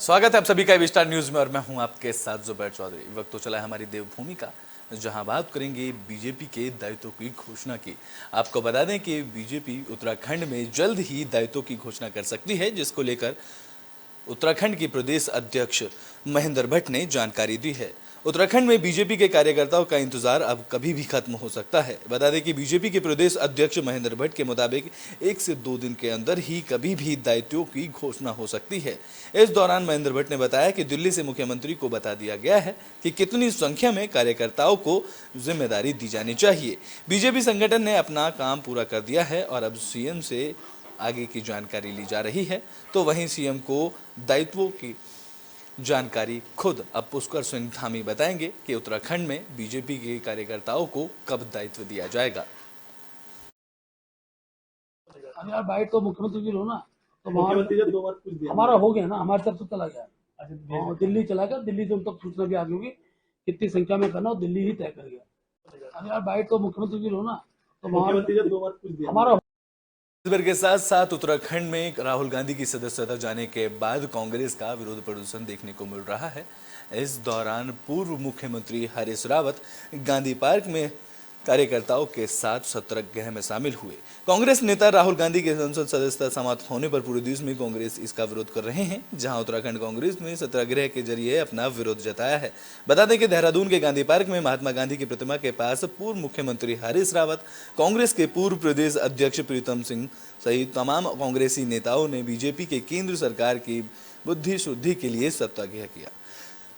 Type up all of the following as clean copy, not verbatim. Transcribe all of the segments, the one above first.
स्वागत है आप सभी का विस्तार न्यूज में और मैं हूं आपके साथ जुबैर चौधरी। वक्त तो चला है हमारी देवभूमि का, जहां बात करेंगे बीजेपी के दायित्वों की घोषणा की। आपको बता दें कि बीजेपी उत्तराखंड में जल्द ही दायित्वों की घोषणा कर सकती है, जिसको लेकर उत्तराखंड के प्रदेश अध्यक्ष महेंद्र भट्ट ने जानकारी दी है। उत्तराखंड में बीजेपी के कार्यकर्ताओं का इंतजार अब कभी भी खत्म हो सकता है। बता दें कि बीजेपी के प्रदेश अध्यक्ष महेंद्र भट्ट के मुताबिक 1 से 2 दिन के अंदर ही कभी भी दायित्वों की घोषणा हो सकती है। इस दौरान महेंद्र भट्ट ने बताया कि दिल्ली से मुख्यमंत्री को बता दिया गया है कि कितनी संख्या में कार्यकर्ताओं को जिम्मेदारी दी जानी चाहिए। बीजेपी संगठन ने अपना काम पूरा कर दिया है और अब सीएम से आगे की जानकारी ली जा रही है। तो वहीं सीएम को दायित्वों की जानकारी खुद अब पुष्कर सिंह धामी बताएंगे कि उत्तराखंड में बीजेपी के कार्यकर्ताओं को कब दायित्व दिया जाएगा। यार बाइट तो मुख्यमंत्री की लो ना, तो मुख्यमंत्री जब 2 बार कुछ दिया हमारा हो गया ना, हमारी तरफ से चला गया। अच्छा, दिल्ली चला गया, दिल्ली से उन तक सूचना भी आ गई होगी कितनी संख्या में करना, और दिल्ली ही तय कर गया। यार बाइट तो मुख्यमंत्री की लो ना, तो मुख्यमंत्री जब 2 बार कुछ दिया हमारा। इस के साथ साथ उत्तराखंड में राहुल गांधी की सदस्यता जाने के बाद कांग्रेस का विरोध प्रदर्शन देखने को मिल रहा है। इस दौरान पूर्व मुख्यमंत्री हरीश रावत गांधी पार्क में कार्यकर्ताओं के साथ सत्याग्रह में शामिल हुए। कांग्रेस नेता राहुल गांधी के संसद सदस्यता समाप्त होने पर पूरे देश में कांग्रेस इसका विरोध कर रहे हैं, जहां उत्तराखंड कांग्रेस ने सत्याग्रह के जरिए अपना विरोध जताया है। बता दें कि देहरादून के गांधी पार्क में महात्मा गांधी की प्रतिमा के पास पूर्व मुख्यमंत्री हरीश रावत, कांग्रेस के पूर्व प्रदेश अध्यक्ष प्रीतम सिंह सहित तमाम कांग्रेसी नेताओं ने बीजेपी के केंद्र सरकार की बुद्धि शुद्धि के लिए सत्याग्रह किया।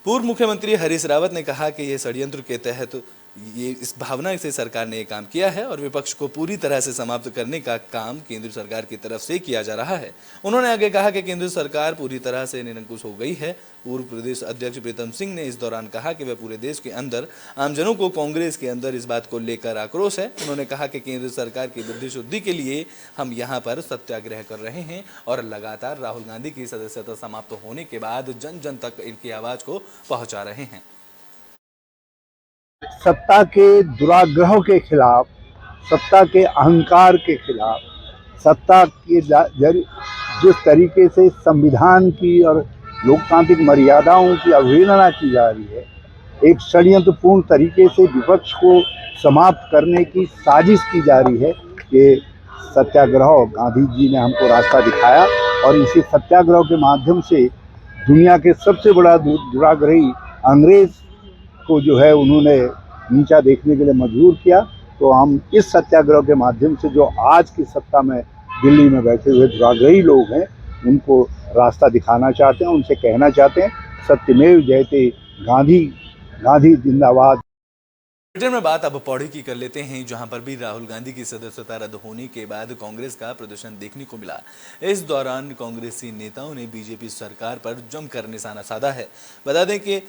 पूर्व मुख्यमंत्री हरीश रावत ने कहा कि यह षड्यंत्र के तहत इस भावना से सरकार ने यह काम किया है और विपक्ष को पूरी तरह से समाप्त करने का काम केंद्र सरकार की तरफ से किया जा रहा है। उन्होंने आगे कहा कि केंद्र सरकार पूरी तरह से निरंकुश हो गई है। पूर्व प्रदेश अध्यक्ष प्रीतम सिंह ने इस दौरान कहा कि वह पूरे देश के अंदर आमजनों को कांग्रेस के अंदर इस बात को लेकर आक्रोश है। उन्होंने कहा कि केंद्र सरकार की बुद्धि शुद्धि के लिए हम यहाँ पर सत्याग्रह कर रहे हैं और लगातार राहुल गांधी की सदस्यता समाप्त होने के बाद जन जन तक इनकी आवाज को पहुंचा रहे हैं। सत्ता के दुराग्रहों के खिलाफ, सत्ता के अहंकार के खिलाफ, सत्ता के जिस तरीके से संविधान की और लोकतांत्रिक मर्यादाओं की अवहेलना की जा रही है, एक षड्यंत्रपूर्ण तरीके से विपक्ष को समाप्त करने की साजिश की जा रही है। ये सत्याग्रह गांधी जी ने हमको रास्ता दिखाया और इसी सत्याग्रह के माध्यम से दुनिया के सबसे बड़ा दुराग्रही अंग्रेज को जो है उन्होंने नीचा देखने के लिए मजबूर किया। तो हम इस सत्याग्रह के माध्यम से जो आज की सत्ता में दिल्ली में बैठे हुए दुराग्रही लोग हैं उनको रास्ता दिखाना चाहते हैं, उनसे कहना चाहते हैं सत्यमेव जयते, गांधी गांधी जिंदाबाद। में बात अब पौड़ी की कर लेते हैं, जहां पर भी राहुल गांधी की सदस्यता रद्द होने के बाद कांग्रेस का प्रदर्शन देखने को मिला। इस दौरान कांग्रेसी नेताओं ने बीजेपी सरकार पर जमकर निशाना साधा है। बता दें कि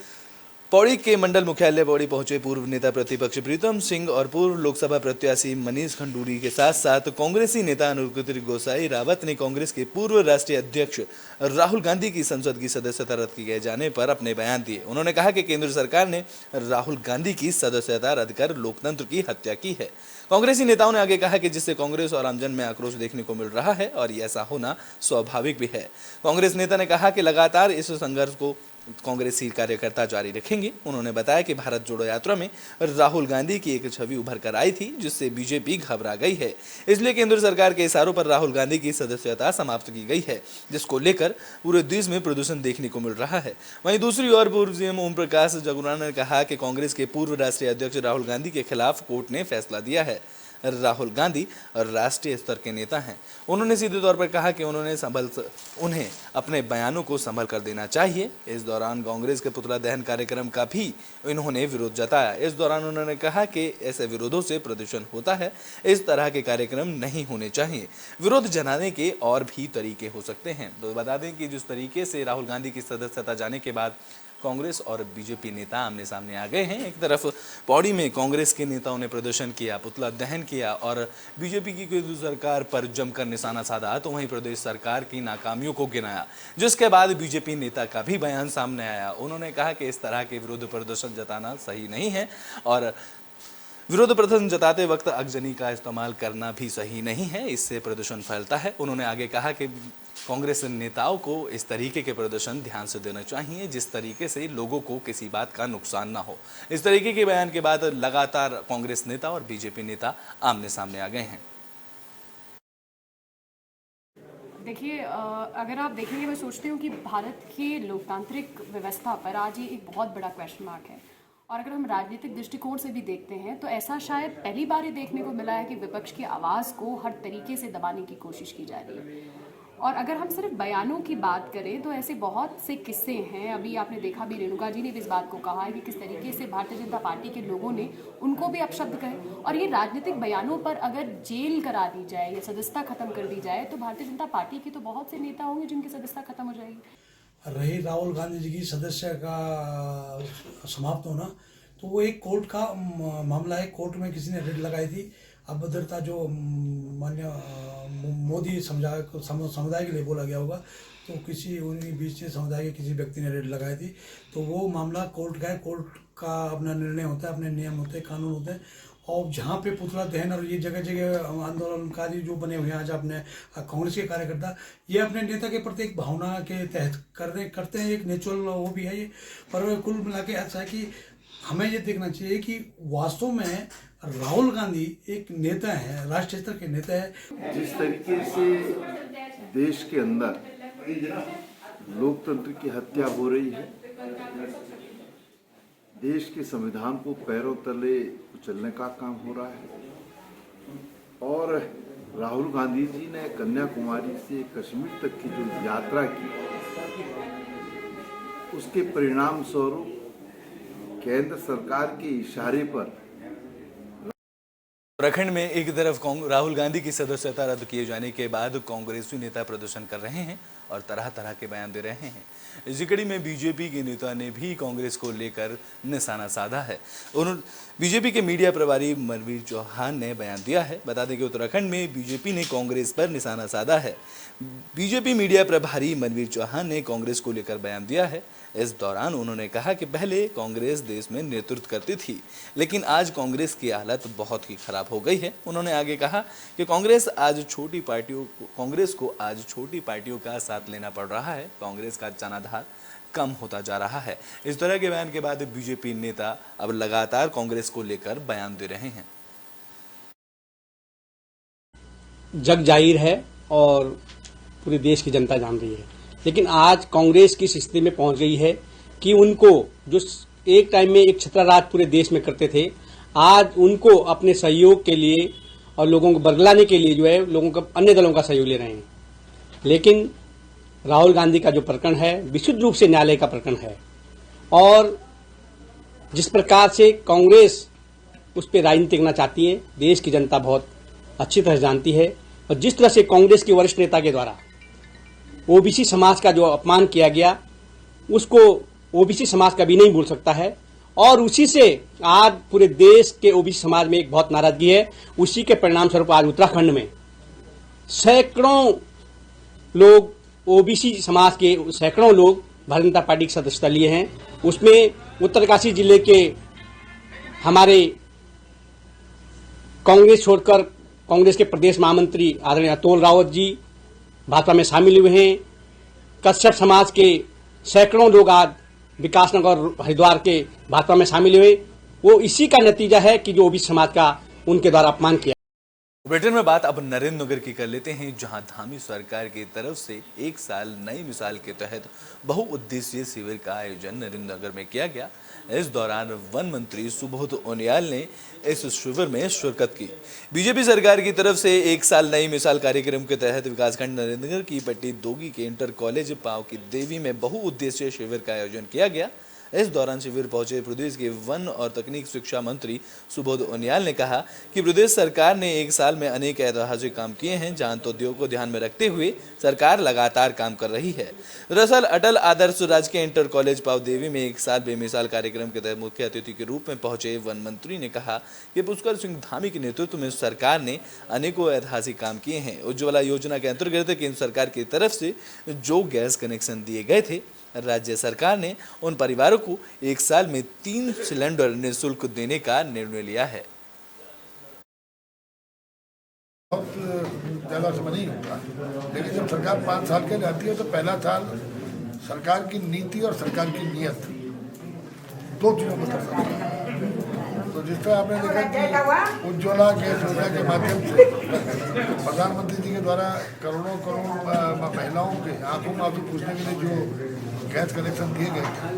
पौड़ी के मंडल मुख्यालय पौड़ी पहुंचे पूर्व नेता प्रतिपक्ष प्रीतम सिंह और पूर्व लोकसभा प्रत्याशी मनीष खंडूरी के साथ साथ कांग्रेसी नेता अनुग्रह गोसाई रावत ने कांग्रेस के पूर्व राष्ट्रीय अध्यक्ष राहुल गांधी की संसद की सदस्यता रद्द किए जाने पर अपने बयान दिए। उन्होंने कहा कि केंद्र सरकार ने राहुल गांधी की सदस्यता रद्द कर लोकतंत्र की हत्या की है। कांग्रेसी नेताओं ने आगे कहा कि जिससे कांग्रेस और आमजन में आक्रोश देखने को मिल रहा है और ऐसा होना स्वाभाविक भी है। कांग्रेस नेता ने कहा कि लगातार इस संघर्ष को कांग्रेसी कार्यकर्ता जारी रखेंगे। उन्होंने बताया कि भारत जोड़ो यात्रा में राहुल गांधी की एक छवि उभर कर आई थी, जिससे बीजेपी घबरा गई है। इसलिए केंद्र सरकार के इशारों पर राहुल गांधी की सदस्यता समाप्त की गई है, जिसको लेकर पूरे देश में प्रदर्शन देखने को मिल रहा है। वहीं दूसरी ओर पूर्व सीएम ओम प्रकाश जगुराना ने कहा कि कांग्रेस के पूर्व राष्ट्रीय अध्यक्ष राहुल गांधी के खिलाफ कोर्ट ने फैसला दिया है। राहुल गांधी राष्ट्रीय स्तर के नेता हैं। उन्होंने सीधे तौर पर कहा कि उन्हें अपने बयानों को संभल कर देना चाहिए। इस दौरान कांग्रेस के पुतला दहन कार्यक्रम का भी इन्होंने विरोध जताया। इस दौरान उन्होंने कहा कि ऐसे विरोधों से प्रदूषण होता है, इस तरह के कार्यक्रम नहीं होने चाहिए। विरोध जताने के और भी तरीके हो सकते हैं। तो बता दें कि जिस तरीके से राहुल गांधी की सदस्यता जाने के बाद कांग्रेस और बीजेपी नेता आमने सामने आ गए हैं। एक तरफ पौड़ी में कांग्रेस के नेताओं ने प्रदर्शन किया, पुतला दहन किया और बीजेपी की केंद्र सरकार पर जमकर निशाना साधा, तो वहीं प्रदेश सरकार की नाकामियों को गिनाया, जिसके बाद बीजेपी नेता का भी बयान सामने आया। उन्होंने कहा कि इस तरह के विरोध प्रदर्शन जताना सही नहीं है और विरोध प्रदर्शन जताते वक्त आगजनी का इस्तेमाल करना भी सही नहीं है, इससे प्रदूषण फैलता है। उन्होंने आगे कहा कि कांग्रेस नेताओं को इस तरीके के प्रदर्शन ध्यान से देना चाहिए जिस तरीके से लोगों को किसी बात का नुकसान ना हो। इस तरीके के बयान के बाद लगातार कांग्रेस नेता और बीजेपी नेता आमने सामने आ गए हैं। देखिए, अगर आप देखेंगे, मैं सोचती हूँ कि भारत की लोकतांत्रिक व्यवस्था पर आज ये एक बहुत बड़ा क्वेश्चन मार्क है। और अगर हम राजनीतिक दृष्टिकोण से भी देखते हैं तो ऐसा शायद पहली बार ही देखने को मिला है कि विपक्ष की आवाज़ को हर तरीके से दबाने की कोशिश की जा रही है। और अगर हम सिर्फ बयानों की बात करें तो ऐसे बहुत से किस्से हैं। अभी आपने देखा भी, रेणुका जी ने भी इस बात को कहा है कि किस तरीके से भारतीय जनता पार्टी के लोगों ने उनको भी अपशब्द कहे। और ये राजनीतिक बयानों पर अगर जेल करा दी जाए या सदस्यता खत्म कर दी जाए तो भारतीय जनता पार्टी के तो बहुत से नेता होंगे जिनकी सदस्यता खत्म हो जाएगी। रही राहुल गांधी जी की सदस्य का समाप्त होना, तो वो एक कोर्ट का मामला है। कोर्ट में किसी ने रेड लगाई थी। अभद्रता जो मान्य मोदी समुदाय के लिए बोला गया होगा, तो किसी उन्हीं बीच समुदाय के किसी व्यक्ति ने रेड लगाई थी। तो वो मामला कोर्ट का है। कोर्ट का अपना निर्णय होता है, अपने नियम होते हैं, कानून होते हैं। और जहाँ पे पुतला दहन और ये जगह जगह आंदोलनकारी जो बने हुए हैं आज अपने कांग्रेस के कार्यकर्ता, ये अपने नेता के प्रति एक भावना के तहत करते हैं, एक नेचुरल वो भी है ये। पर कुल मिला के ऐसा है कि हमें ये देखना चाहिए कि वास्तव में राहुल गांधी एक नेता है, राष्ट्रीय स्तर के नेता है। जिस तरीके से देश के अंदर लोकतंत्र की हत्या हो रही है, देश के संविधान को पैरों तले कुचलने का काम हो रहा है, और राहुल गांधी जी ने कन्याकुमारी से कश्मीर तक की जो यात्रा की, उसके परिणाम स्वरूप केंद्र सरकार के इशारे पर उत्तराखंड में एक तरफ राहुल गांधी की सदस्यता रद्द किए जाने के बाद कांग्रेसी नेता प्रदर्शन कर रहे हैं और तरह तरह के बयान दे रहे हैं। इसी कड़ी में बीजेपी के नेता ने भी कांग्रेस को लेकर निशाना साधा है। उन्होंने बीजेपी के मीडिया प्रभारी मनवीर चौहान ने बयान दिया है। बता दें कि उत्तराखंड में बीजेपी ने कांग्रेस पर निशाना साधा है। बीजेपी मीडिया प्रभारी मनवीर चौहान ने कांग्रेस को लेकर बयान दिया है। इस दौरान उन्होंने कहा कि पहले कांग्रेस देश में नेतृत्व करती थी, लेकिन आज कांग्रेस की हालत बहुत ही खराब हो गई है। उन्होंने आगे कहा कि कांग्रेस को आज छोटी पार्टियों का साथ लेना पड़ रहा है। कांग्रेस का जनाधार कम होता जा रहा है। इस तरह के बयान के बाद बीजेपी नेता अब लगातार कांग्रेस को लेकर बयान दे रहे हैं। जग जाहिर है और पूरे देश की जनता जान रही है, लेकिन आज कांग्रेस की स्थिति में पहुंच गई है कि उनको जो एक टाइम में एक छत्रराज पूरे देश में करते थे, आज उनको अपने सहयोग के लिए और लोगों को बरगलाने के लिए जो है लोगों का अन्य दलों का सहयोग ले रहे हैं। लेकिन राहुल गांधी का जो प्रकरण है विशुद्ध रूप से न्यायालय का प्रकरण है, और जिस प्रकार से कांग्रेस उस पर राजनीति करना चाहती है, देश की जनता बहुत अच्छी तरह जानती है। और जिस तरह से कांग्रेस के वरिष्ठ नेता के द्वारा ओबीसी समाज का जो अपमान किया गया, उसको ओबीसी समाज कभी नहीं भूल सकता है, और उसी से आज पूरे देश के ओबीसी समाज में एक बहुत नाराजगी है। उसी के परिणाम स्वरूप आज उत्तराखंड में सैकड़ों लोग, ओबीसी समाज के सैकड़ों लोग भारतीय जनता पार्टी की सदस्यता लिए हैं। उसमें उत्तरकाशी जिले के हमारे कांग्रेस छोड़कर कांग्रेस के प्रदेश महामंत्री आदरणीय अतुल रावत जी भाजपा में शामिल हुए हैं। कश्यप समाज के सैकड़ों लोग आज विकासनगर हरिद्वार के भाजपा में शामिल हुए। वो इसी का नतीजा है कि जो ओबीसी समाज का उनके द्वारा अपमान किया। ब्रिटेन में बात अब नरेंद्र नगर की कर लेते हैं, जहां धामी सरकार की तरफ से एक साल नई मिसाल के तहत बहुउद्देशीय शिविर का आयोजन नरेंद्र नगर में किया गया। इस दौरान वन मंत्री सुबोध उनियाल ने इस शिविर में शिरकत की। बीजेपी सरकार की तरफ से एक साल नई मिसाल कार्यक्रम के तहत विकासखंड नरेंद्र नगर की पट्टी दोगी के इंटर कॉलेज पाव की देवी में बहुउद्देशीय शिविर का आयोजन किया गया। इस दौरान शिविर पहुंचे प्रदेश के वन और तकनीक शिक्षा मंत्री सुबोध उनियाल ने कहा कि प्रदेश सरकार ने एक साल में अनेक ऐतिहासिक काम किए हैं, जहां उद्योग को ध्यान में रखते हुए सरकार लगातार काम कर रही है। दरअसल अटल आदर्श राजकीय इंटर कॉलेज पाव देवी में एक साल बेमिसाल कार्यक्रम के तहत मुख्य अतिथि के रूप में पहुंचे वन मंत्री ने कहा कि पुष्कर सिंह धामी के नेतृत्व में सरकार ने अनेकों ऐतिहासिक काम किए हैं। उज्ज्वला योजना के अंतर्गत केंद्र सरकार की तरफ से जो गैस कनेक्शन दिए गए थे, राज्य सरकार ने उन परिवारों को एक साल में 3 सिलेंडर निःशुल्क देने का निर्णय लिया है। बहुत ज़्यादा समय नहीं होगा, लेकिन जब सरकार 5 साल के रहती है तो पहला साल सरकार की नीति और सरकार की नीयत दो चीज़ों को दर्शाता है। तो जिस तरह आपने देखा कि उज्ज्वला गैस योजना के माध्यम से प्रधानमंत्री जी के द्वारा करोड़ों महिलाओं के आंखों में आंसू पूछने के लिए जो गैस कनेक्शन दिए गए थे,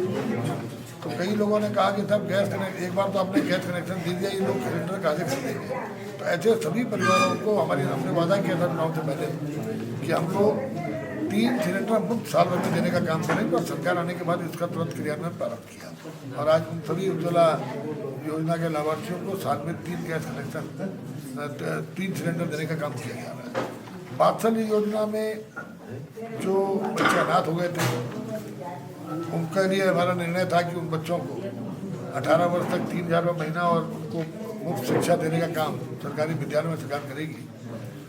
तो कई लोगों ने कहा कि साहब गैस कनेक्शन, एक बार तो आपने गैस कनेक्शन दे दिया, ये लोग सिलेंडर कहाँ से खरीदेंगे। तो ऐसे सभी परिवारों को हमने वादा किया था चुनाव से पहले कि हम लोग 3 सिलेंडर मुफ्त साल भर में देने का काम करेंगे, और सरकार आने के बाद इसका तुरंत क्रियान्वयन प्रारंभ किया। और आज उन सभी उज्ज्वला योजना के लाभार्थियों को साल में 3 गैस कनेक्शन 3 सिलेंडर देने का काम किया जा रहा है। वात्सल्य योजना में जो बच्चे अनाथ हो गए थे, उनके लिए हमारा निर्णय था कि उन बच्चों को 18 वर्ष तक 3,000 रुपये महीना और उनको मुफ्त शिक्षा देने का काम सरकारी विद्यालयों में सरकार करेगी।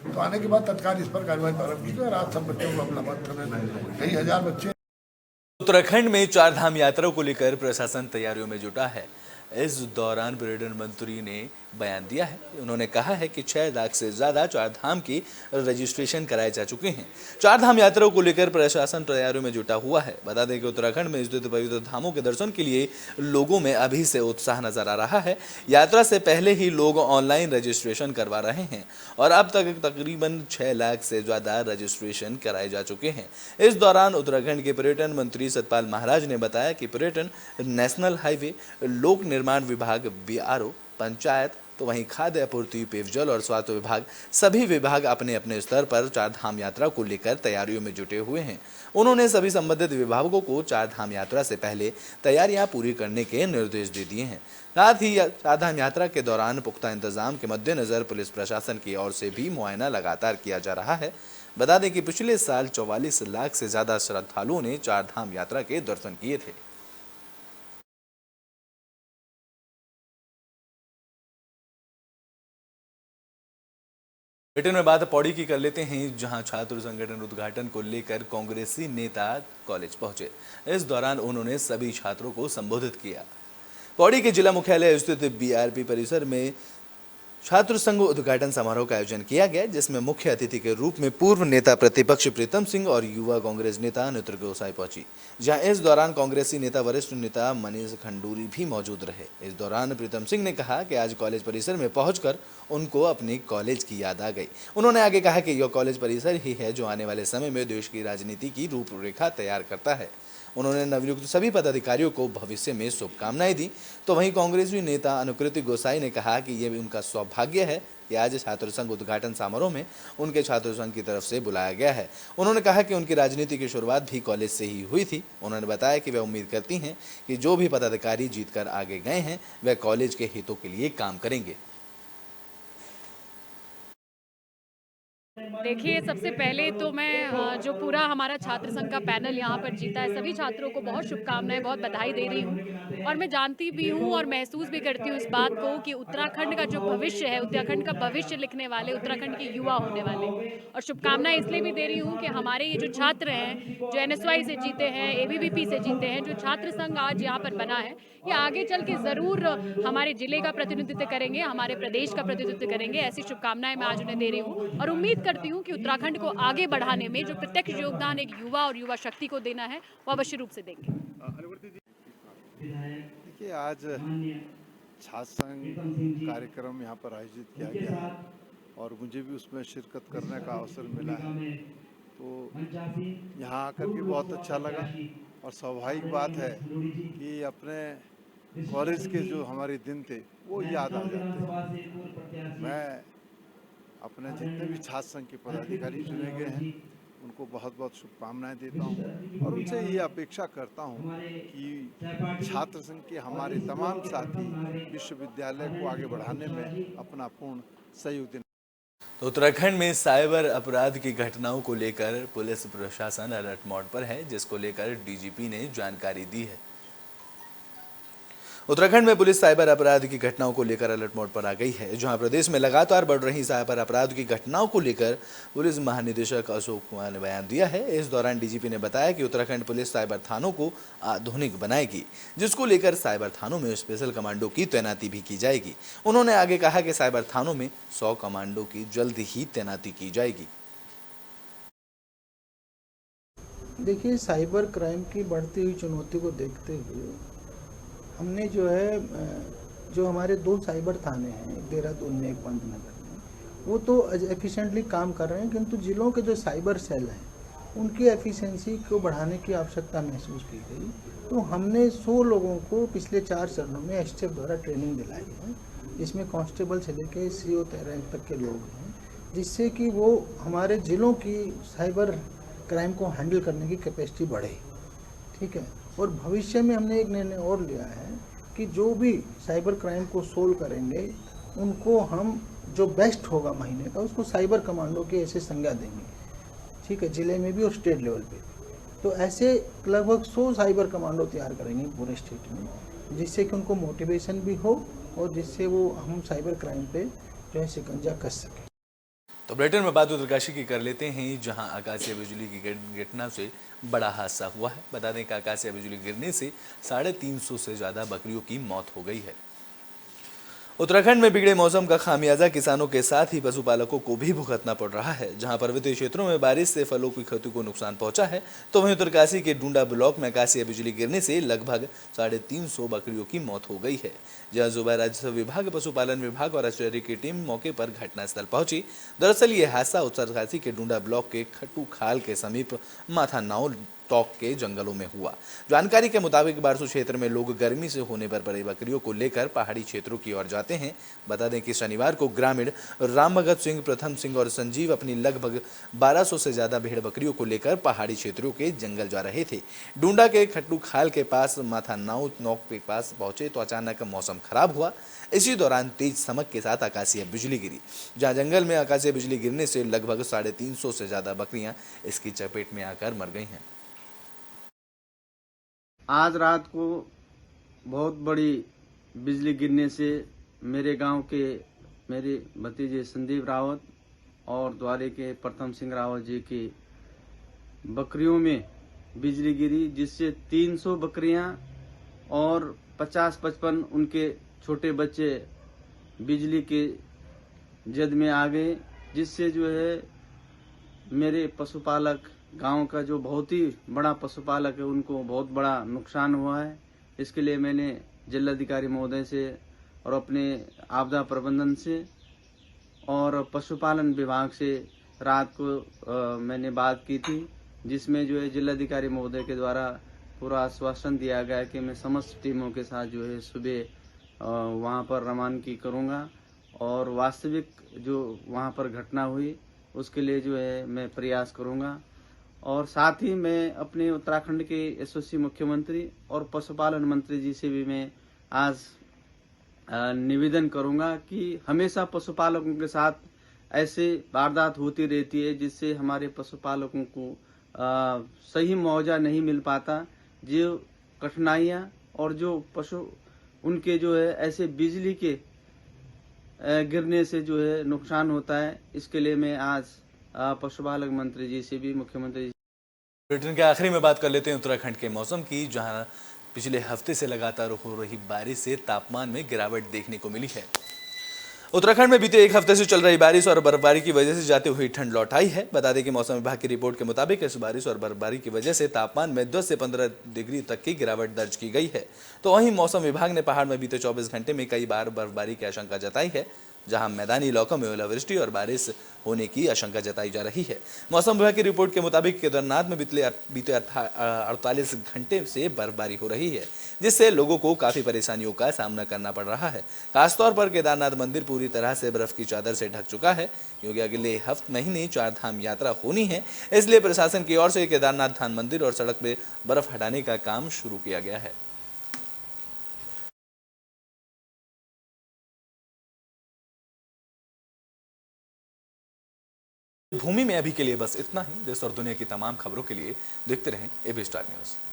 तो आने के बाद तत्काल इस पर कार्रवाई प्रारंभ की गई और आज सब बच्चों को अपना मत करने में कई हजार बच्चे। उत्तराखंड में चारधाम यात्रा को लेकर प्रशासन तैयारियों में जुटा है। इस दौरान पर्यटन मंत्री ने बयान दिया है। उन्होंने कहा है कि 6 लाख से ज्यादा चारधाम की रजिस्ट्रेशन कराए जा चुके हैं। चारधाम यात्रा को लेकर प्रशासन तैयारियों में जुटा हुआ है। बता दें कि उत्तराखंड में स्थित पवित्र धामों के दर्शन के लिए लोगों में अभी से उत्साह नजर आ रहा है। यात्रा से पहले ही लोग ऑनलाइन रजिस्ट्रेशन करवा रहे हैं और अब तक तकरीबन 6 लाख से ज्यादा रजिस्ट्रेशन कराए जा चुके हैं। इस दौरान उत्तराखंड के पर्यटन मंत्री सतपाल महाराज ने बताया कि पर्यटन, नेशनल हाईवे, लोक निर्माण विभाग, BRO, पंचायत, तो वहीं खाद्य आपूर्ति, पेयजल और स्वास्थ्य विभाग, सभी विभाग अपने अपने स्तर पर चारधाम यात्रा को लेकर तैयारियों में जुटे हुए हैं। उन्होंने सभी संबंधित विभागों को चारधाम यात्रा से पहले तैयारियां पूरी करने के निर्देश दे दिए हैं। साथ ही चारधाम यात्रा के दौरान पुख्ता इंतजाम के मद्देनजर पुलिस प्रशासन की ओर से भी मुआयना लगातार किया जा रहा है। बता दें कि पिछले साल 44 लाख से ज्यादा श्रद्धालुओं ने चारधाम यात्रा के दर्शन किए थे। ब्रिटेन में बात पौड़ी की कर लेते हैं, जहां छात्र संगठन उद्घाटन को लेकर कांग्रेसी नेता कॉलेज पहुंचे। इस दौरान उन्होंने सभी छात्रों को संबोधित किया। पौड़ी के जिला मुख्यालय स्थित BRP परिसर में छात्र संघ उद्घाटन समारोह का आयोजन किया गया, जिसमें मुख्य अतिथि के रूप में पूर्व नेता प्रतिपक्ष प्रीतम सिंह और युवा कांग्रेस नेता नृत्य गोसाई पहुंची, जहां इस दौरान कांग्रेसी नेता वरिष्ठ नेता मनीष खंडूरी भी मौजूद रहे। इस दौरान प्रीतम सिंह ने कहा कि आज कॉलेज परिसर में पहुंचकर उनको अपने कॉलेज की याद आ गई। उन्होंने आगे कहा कि यह कॉलेज परिसर ही है जो आने वाले समय में देश की राजनीति की रूपरेखा तैयार करता है। उन्होंने नवनियुक्त सभी पदाधिकारियों को भविष्य में शुभकामनाएं दी। तो वहीं कांग्रेसी नेता अनुकृति गोसाई ने कहा कि यह उनका सौभाग्य है कि आज छात्र संघ उद्घाटन समारोह में उनके छात्र संघ की तरफ से बुलाया गया है। उन्होंने कहा कि उनकी राजनीति की शुरुआत भी कॉलेज से ही हुई थी। उन्होंने बताया कि वे उम्मीद करती हैं कि जो भी पदाधिकारी जीतकर आगे गए हैं वह कॉलेज के हितों के लिए काम करेंगे। देखिए, सबसे पहले तो मैं जो पूरा हमारा छात्र संघ का पैनल यहाँ पर जीता है, सभी छात्रों को बहुत शुभकामनाएं, बहुत बधाई दे रही हूँ। और मैं जानती भी हूँ और महसूस भी करती हूँ इस बात को कि उत्तराखंड का जो भविष्य है, उत्तराखंड का भविष्य लिखने वाले उत्तराखंड के युवा होने वाले। और शुभकामनाएं इसलिए भी दे रही हूँ कि हमारे ये जो छात्र हैं, जो NSY से जीते हैं, ABVP से जीते हैं, जो छात्र संघ आज यहाँ पर बना है, ये आगे चल के ज़रूर हमारे जिले का प्रतिनिधित्व करेंगे, हमारे प्रदेश का प्रतिनिधित्व करेंगे। ऐसी शुभकामनाएं मैं आज उन्हें दे रही हूँ और उम्मीद करती हूँ कि उत्तराखंड को आगे बढ़ाने में जो प्रत्यक्ष योगदान एक युवा और युवा शक्ति को देना है, वो अवश्य रूप से देंगे। देखिए, आज छात्र संघ कार्यक्रम यहाँ पर आयोजित किया गया है और मुझे भी उसमें शिरकत करने का अवसर मिला है, तो यहाँ आकर के बहुत अच्छा लगा। और स्वाभाविक बात है कि अपने कॉलेज के जो हमारे दिन थे वो याद आ जाते हैं। मैं अपने जितने भी छात्र संघ के पदाधिकारी चुने गए हैं उनको बहुत बहुत शुभकामनाएं देता हूं और उनसे ये अपेक्षा करता हूं कि छात्र संघ के हमारे तमाम साथी विश्वविद्यालय को आगे बढ़ाने में अपना पूर्ण सहयोग दें। तो उत्तराखंड में साइबर अपराध की घटनाओं को लेकर पुलिस प्रशासन अलर्ट मोड पर है, जिसको लेकर DGP ने जानकारी दी है। उत्तराखंड में पुलिस साइबर अपराध की घटनाओं को लेकर अलर्ट मोड पर आ गई है, जहां प्रदेश में लगातार बढ़ रही साइबर अपराध की घटनाओं को लेकर पुलिस महानिदेशक अशोक कुमार ने बयान दिया है। इस दौरान डीजीपी ने बताया कि उत्तराखंड पुलिस साइबर थानों को आधुनिक बनाएगी, जिसको लेकर साइबर थानों में स्पेशल कमांडो की तैनाती भी की जाएगी। उन्होंने आगे कहा कि साइबर थानों में 100 कमांडो की जल्द ही तैनाती की जाएगी। देखिए, साइबर क्राइम की बढ़ती हुई चुनौती को देखते हुए हमने जो हमारे 2 साइबर थाने हैं, एक देहरादून में, एक पंतनगर में, वो तो एफिशिएंटली काम कर रहे हैं, किंतु जिलों के जो साइबर सेल हैं उनकी एफिशिएंसी को बढ़ाने की आवश्यकता महसूस की गई। तो हमने 100 लोगों को पिछले 4 चरणों में एसटीएफ द्वारा ट्रेनिंग दिलाई है, जिसमें कांस्टेबल से लेकर CO रैंक तक के लोग हैं, जिससे कि वो हमारे जिलों की साइबर क्राइम को हैंडल करने की कैपेसिटी बढ़े। ठीक है। और भविष्य में हमने एक निर्णय और लिया है कि जो भी साइबर क्राइम को सोल्व करेंगे उनको हम जो बेस्ट होगा महीने का उसको साइबर कमांडो की ऐसे संज्ञा देंगे। ठीक है, जिले में भी और स्टेट लेवल पे। तो ऐसे लगभग 100 साइबर कमांडो तैयार करेंगे पूरे स्टेट में, जिससे कि उनको मोटिवेशन भी हो और जिससे वो हम साइबर क्राइम पे जो है शिकंजा कस सकें। तो बुलेटिन में बात उत्तरकाशी की कर लेते हैं, जहां आकाशीय बिजली की घटना से बड़ा हादसा हुआ है। बता दें कि आकाशीय बिजली गिरने से 350 से ज्यादा बकरियों की मौत हो गई है। उत्तराखंड में बिगड़े मौसम का खामियाजा किसानों के साथ ही पशुपालकों को भी भुगतना पड़ रहा है। जहां पर्वतीय क्षेत्रों में बारिश से फलों की खेती को नुकसान पहुंचा है, तो वहीं उत्तरकाशी के डूंडा ब्लॉक में आकाशीय बिजली गिरने से लगभग 350 बकरियों की मौत हो गई है। जहां सुबह राजस्व विभाग, पशुपालन विभाग और आश्चर्य की टीम मौके पर घटनास्थल पहुंची। दरअसल ये हादसा उत्तरकाशी के डूंडा ब्लॉक के खट्टू खाल के समीप माथा नाव टॉक के जंगलों में हुआ। जानकारी के मुताबिक बारसू क्षेत्र में लोग गर्मी से होने पर पड़े बकरियों को लेकर पहाड़ी क्षेत्रों की ओर जाते हैं। बता दें कि शनिवार को ग्रामीण राम भगत सिंह, प्रथम सिंह और संजीव अपनी लगभग 1200 से ज्यादा भेड़ बकरियों को लेकर पहाड़ी क्षेत्रों के जंगल जा रहे थे। डूंडा के खट्टू खाल के पास माथा नाव नौक के पास पहुंचे तो अचानक मौसम खराब हुआ। इसी दौरान तेज चमक के साथ आकाशीय बिजली गिरी, जहां जंगल में आकाशीय बिजली गिरने से लगभग 350 से ज्यादा बकरियां इसकी चपेट में आकर मर गई हैं। आज रात को बहुत बड़ी बिजली गिरने से मेरे गांव के मेरे भतीजे संदीप रावत और द्वारे के प्रथम सिंह रावत जी की बकरियों में बिजली गिरी, जिससे 300 बकरियां और 50-55 उनके छोटे बच्चे बिजली के जद में आ गए, जिससे जो है मेरे पशुपालक गांव का जो बहुत ही बड़ा पशुपालक है उनको बहुत बड़ा नुकसान हुआ है। इसके लिए मैंने जिलाधिकारी महोदय से और अपने आपदा प्रबंधन से और पशुपालन विभाग से रात को मैंने बात की थी, जिसमें जो है जिलाधिकारी महोदय के द्वारा पूरा आश्वासन दिया गया कि मैं समस्त टीमों के साथ जो है सुबह वहां पर रवानगी करूंगा और वास्तविक जो वहां पर घटना हुई उसके लिए जो है मैं प्रयास करूंगा। और साथ ही मैं अपने उत्तराखंड के यशस्वी मुख्यमंत्री और पशुपालन मंत्री जी से भी मैं आज निवेदन करूंगा कि हमेशा पशुपालकों के साथ ऐसे वारदात होती रहती है, जिससे हमारे पशुपालकों को सही मुआवजा नहीं मिल पाता। जो कठिनाइयां और जो पशु उनके जो है ऐसे बिजली के गिरने से जो है नुकसान होता है, इसके लिए मैं आज पशुपालक मंत्री जी से भी मुख्यमंत्री। बुलेटिन के आखिरी में बात कर लेते हैं उत्तराखंड के मौसम की, जहां पिछले हफ्ते से लगातार हो रही बारिश से तापमान में गिरावट देखने को मिली है। उत्तराखंड में बीते 1 हफ्ते से चल रही बारिश और बर्फबारी की वजह से जाते हुई ठंड लौट आई है। बता दें कि मौसम विभाग की रिपोर्ट के मुताबिक इस बारिश और बर्फबारी की वजह से तापमान में 10 से 15 डिग्री तक की गिरावट दर्ज की गई है। तो वहीं मौसम विभाग ने पहाड़ में बीते 24 घंटे में कई बार बर्फबारी की आशंका जताई है, जहां मैदानी इलाकों में ओलावृष्टि और बारिश होने की आशंका जताई जा रही है। मौसम विभाग की रिपोर्ट के मुताबिक केदारनाथ में बीते 48 घंटे से बर्फबारी हो रही है, जिससे लोगों को काफी परेशानियों का सामना करना पड़ रहा है। खासतौर पर केदारनाथ मंदिर पूरी तरह से बर्फ की चादर से ढक चुका है, क्योंकि अगले महीने 4 धाम यात्रा होनी है। इसलिए प्रशासन की ओर से केदारनाथ धाम मंदिर और सड़क में बर्फ हटाने का काम शुरू किया गया है। भूमि में अभी के लिए बस इतना ही। देश और दुनिया की तमाम खबरों के लिए देखते रहें एबी स्टार न्यूज़।